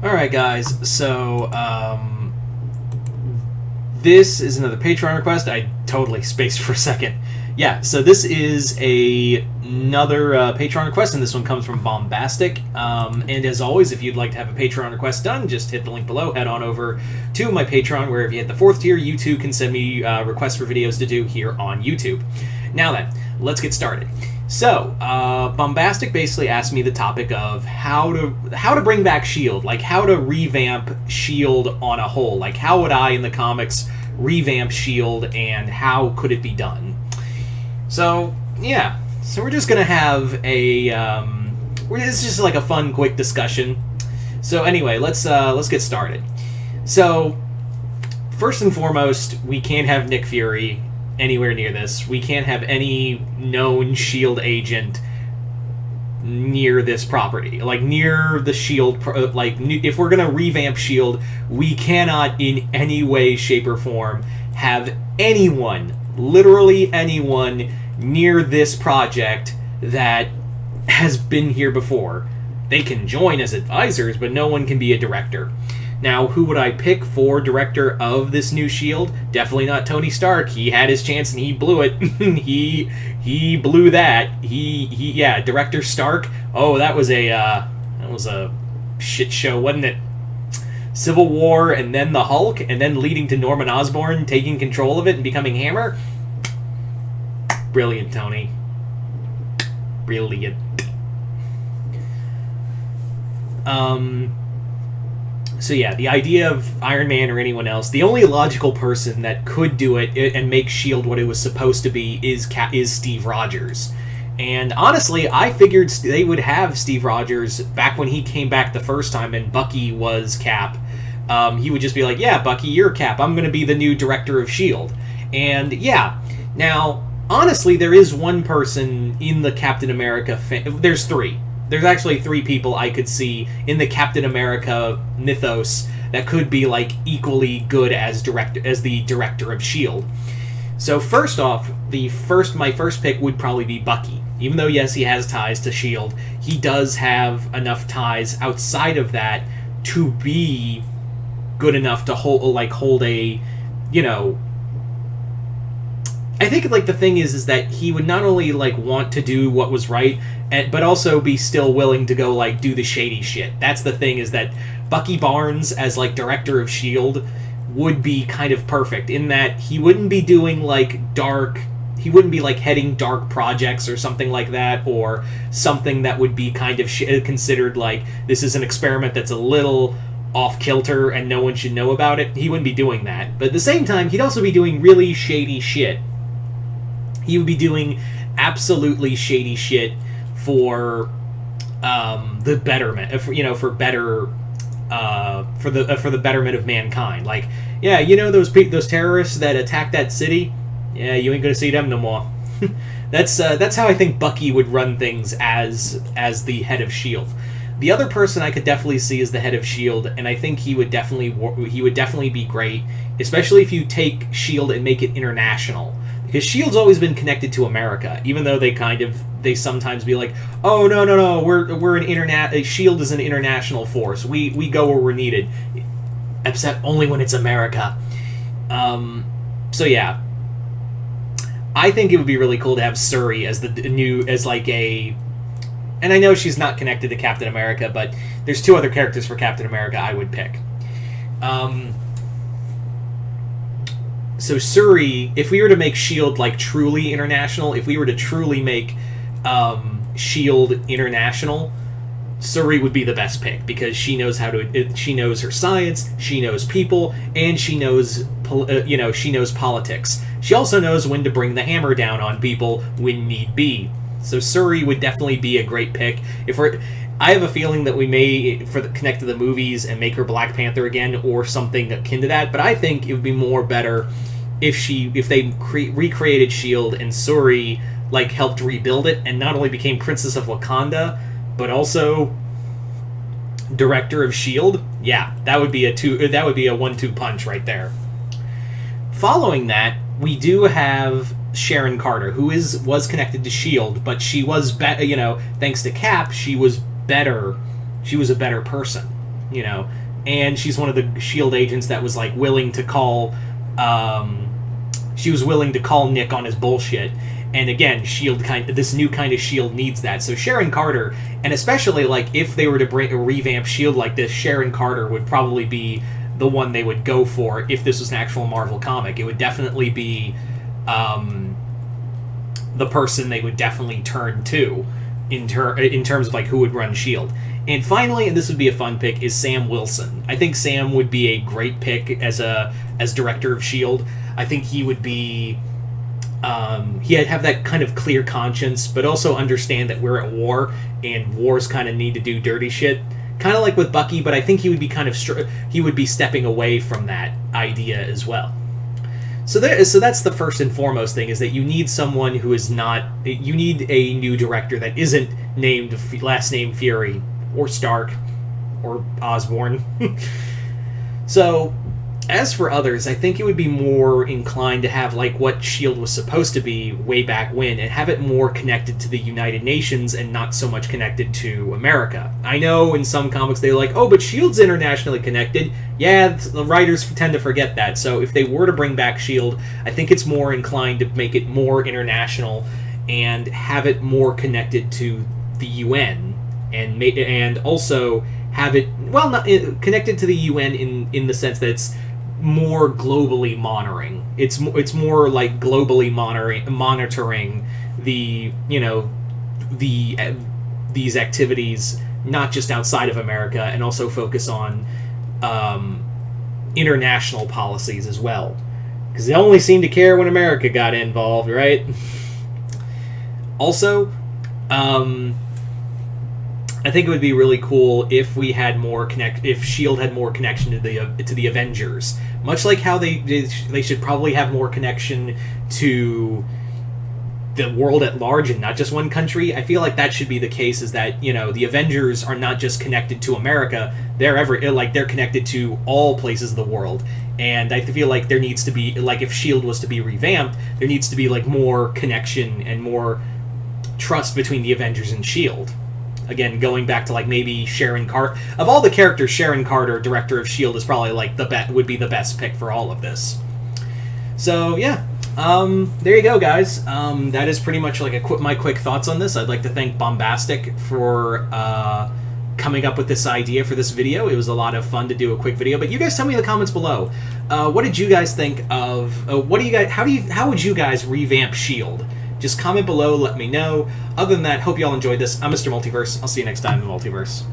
Alright guys, so this is another Patreon request. I totally spaced for a second. Yeah, so this is another Patreon request, and this one comes from Bombastic. And as always, if you'd like to have a Patreon request done, just hit the link below, head on over to my Patreon, where if you hit the 4th tier, you too can send me requests for videos to do here on YouTube. Now then, let's get started. So, Bombastic basically asked me the topic of how to bring back S.H.I.E.L.D., like how to revamp S.H.I.E.L.D. on a whole. Like, how would I, in the comics, revamp S.H.I.E.L.D., and how could it be done? So, yeah. So we're just going to have it's just like a fun, quick discussion. So anyway, let's get started. So, first and foremost, we can't have Nick Fury anywhere near this. We can't have any known S.H.I.E.L.D. agent near this property, like near the S.H.I.E.L.D. If we're gonna revamp S.H.I.E.L.D., we cannot in any way, shape, or form have anyone, literally anyone, near this project that has been here before. They can join as advisors, but no one can be a director. Now, who would I pick for director of this new S.H.I.E.L.D.? Definitely not Tony Stark. He had his chance and he blew it. he blew that. Yeah, Director Stark. Oh, that was a shit show, wasn't it? Civil War and then the Hulk and then leading to Norman Osborn taking control of it and becoming Hammer. Brilliant, Tony. Brilliant. So yeah, the idea of Iron Man or anyone else, the only logical person that could do it and make S.H.I.E.L.D. what it was supposed to be is Steve Rogers. And honestly, I figured they would have Steve Rogers back when he came back the first time and Bucky was Cap. He would just be like, yeah, Bucky, you're Cap. I'm going to be the new director of S.H.I.E.L.D. And yeah, now, honestly, there is one person in the Captain America... There's three. There's actually three people I could see in the Captain America mythos that could be like equally good as the director of S.H.I.E.L.D. So first off, my first pick would probably be Bucky. Even though yes, he has ties to S.H.I.E.L.D., he does have enough ties outside of that to be good enough to hold a, you know. I think like the thing is that he would not only like want to do what was right, but also be still willing to go like do the shady shit. That's the thing, is that Bucky Barnes as like director of S.H.I.E.L.D. would be kind of perfect in that he wouldn't be doing like he wouldn't be like heading dark projects or something like that, or something that would be kind of considered like this is an experiment that's a little off kilter and no one should know about it. He wouldn't be doing that. But at the same time, he'd also be doing really shady shit. He would be doing absolutely shady shit for the betterment, for the betterment of mankind. Like, yeah, you know those terrorists that attacked that city? Yeah, you ain't gonna see them no more. That's how I think Bucky would run things as the head of S.H.I.E.L.D. The other person I could definitely see as the head of S.H.I.E.L.D., and I think he would definitely be great, especially if you take S.H.I.E.L.D. and make it international. Because S.H.I.E.L.D.'s always been connected to America, even though they sometimes be like, oh no, we're an S.H.I.E.L.D. is an international force. We go where we're needed, except only when it's America. So yeah, I think it would be really cool to have Shuri as and I know she's not connected to Captain America, but there's two other characters for Captain America I would pick. So Shuri, if we were to make S.H.I.E.L.D. like truly international, if we were to truly make S.H.I.E.L.D. international, Shuri would be the best pick, because she knows she knows her science, she knows people, and she knows politics. She also knows when to bring the hammer down on people when need be. So Shuri would definitely be a great pick. I have a feeling that we may connect to the movies and make her Black Panther again, or something akin to that. But I think it would be more better if they recreated S.H.I.E.L.D. and Shuri like helped rebuild it, and not only became Princess of Wakanda, but also director of S.H.I.E.L.D. Yeah, that would be a 1-2 punch right there. Following that, we do have Sharon Carter, who was connected to S.H.I.E.L.D., but she was thanks to Cap, she was better. She was a better person. you know, and she's one of the Shield agents that was like willing to call. She was willing to call Nick on his bullshit. And again, this new kind of Shield needs that. So Sharon Carter, and especially like if they were to bring a revamp Shield like this, Sharon Carter would probably be the one they would go for if this was an actual Marvel comic. It would definitely be the person they would definitely turn to in terms of like who would run Shield. And finally, and this would be a fun pick, is Sam Wilson. I think Sam would be a great pick as director of Shield. I think he would be. He'd have that kind of clear conscience, but also understand that we're at war, and wars kind of need to do dirty shit. Kind of like with Bucky, but I think he would be he would be stepping away from that idea as well. So that's the first and foremost thing, is that you need someone who is not. You need a new director that isn't named last name Fury or Stark or Osborn. So, as for others, I think it would be more inclined to have like what S.H.I.E.L.D. was supposed to be way back when, and have it more connected to the United Nations and not so much connected to America. I know in some comics they're like, oh, but S.H.I.E.L.D.'s internationally connected. Yeah, the writers tend to forget that. So if they were to bring back S.H.I.E.L.D., I think it's more inclined to make it more international and have it more connected to the UN, and also have it, well, not connected to the UN in the sense that it's more globally monitoring. It's more like globally monitoring the, you know, these activities, not just outside of America, and also focus on international policies as well, because they only seem to care when America got involved, right? Also, I think it would be really cool if we had more if S.H.I.E.L.D. had more connection to the Avengers, much like how they should probably have more connection to the world at large and not just one country. I feel like that should be the case, is that, you know, the Avengers are not just connected to America, they're connected to all places of the world. And I feel like there needs to be, like, if S.H.I.E.L.D. was to be revamped, there needs to be like more connection and more trust between the Avengers and S.H.I.E.L.D. Again, going back to like maybe Sharon Carter. Of all the characters, Sharon Carter, director of S.H.I.E.L.D., is probably like would be the best pick for all of this. So yeah, there you go, guys. That is pretty much like my quick thoughts on this. I'd like to thank Bombastic for coming up with this idea for this video. It was a lot of fun to do a quick video. But you guys tell me in the comments below, what did you guys think of? How would you guys revamp S.H.I.E.L.D.? Just comment below, let me know. Other than that, hope you all enjoyed this. I'm Mr. Multiverse. I'll see you next time in the Multiverse.